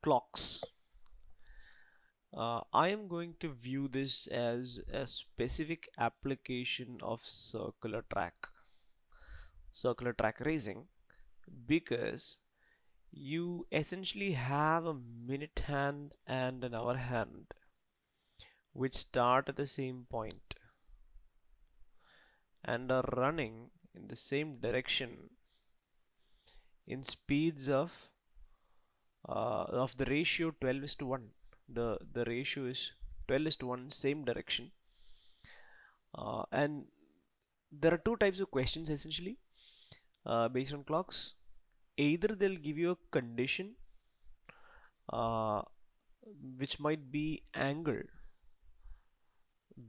clocks. I am going to view this as a specific application of circular track racing, because you essentially have a minute hand and an hour hand which start at the same point and are running in the same direction in speeds of the ratio 12 is to 1. The ratio is 12 is to 1, same direction. And there are two types of questions essentially based on clocks. Either they'll give you a condition uh, which might be angle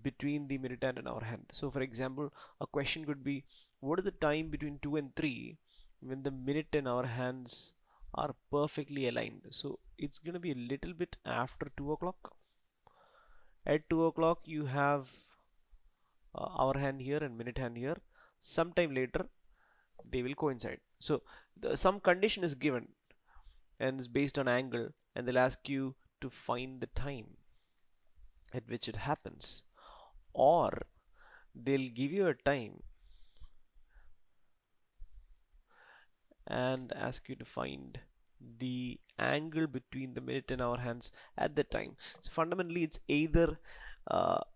between the minute hand and hour hand. So for example, a question could be, what is the time between 2 and 3 when the minute and hour hands are perfectly aligned? So it's going to be a little bit after 2 o'clock. At 2 o'clock you have hour hand here and minute hand here. Sometime later they will coincide. So some condition is given and is based on angle, and they'll ask you to find the time at which it happens, or they'll give you a time and ask you to find the angle between the minute and hour hands at the time. So fundamentally it's either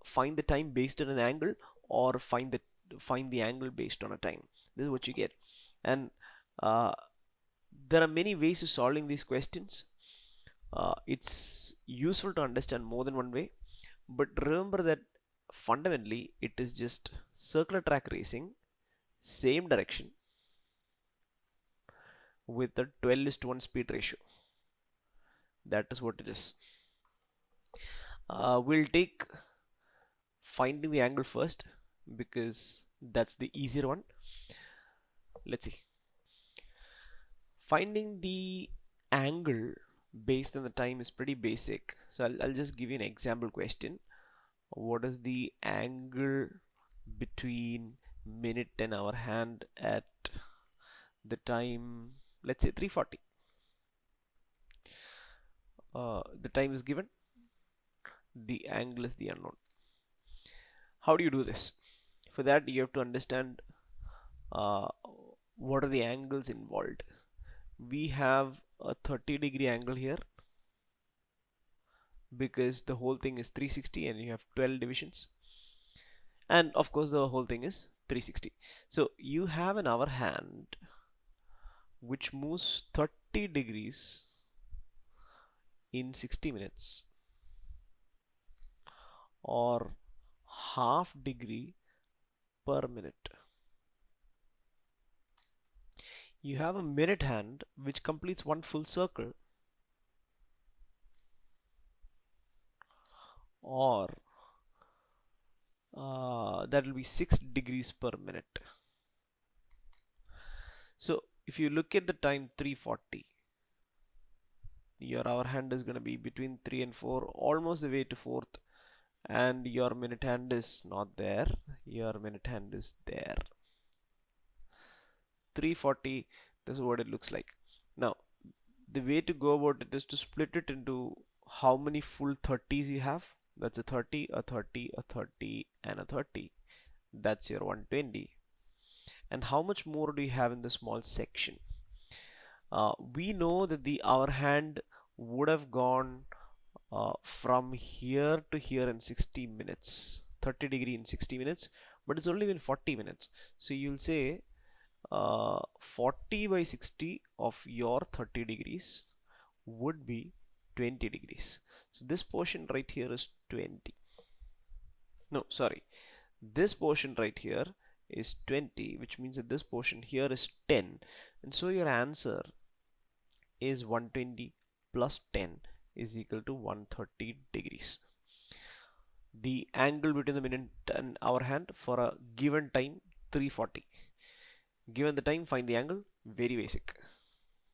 find the time based on an angle or find the angle based on a time. This is what you get. And there are many ways of solving these questions. It's useful to understand more than one way, but remember that fundamentally it is just circular track racing, same direction, with a 12:1 speed ratio. That is what it is. We'll take finding the angle first because that's the easier one. Let's see. Finding the angle based on the time is pretty basic. So I'll just give you an example question. What is the angle between minute and hour hand at the time, let's say 3:40? The time is given, the angle is the unknown. How do you do this? For that you have to understand what are the angles involved. We have a 30-degree angle here because the whole thing is 360 and you have 12 divisions, and of course the whole thing is 360. So you have an hour hand which moves 30 degrees in 60 minutes, or half degree per minute. You have a minute hand which completes one full circle, or that will be 6 degrees per minute. So if you look at the time 3:40, your hour hand is going to be between 3 and 4, almost the way to 4th, and your minute hand is not there, your minute hand is there. 3:40, this is what it looks like. Now the way to go about it is to split it into how many full 30s you have. That's a 30, a 30, a 30, and a 30. That's your 120. And how much more do you have in the small section? We know that the hour hand would have gone from here to here in 60 minutes, 30 degree in 60 minutes, but it's only been 40 minutes. So you'll say 40 by 60 of your 30 degrees would be 20 degrees. So this portion right here is 20. No, sorry. This portion right here is 20, which means that this portion here is 10. And so your answer is 120 plus 10 is equal to 130 degrees. The angle between the minute and hour hand for a given time 3:40. Given the time, find the angle. Very basic.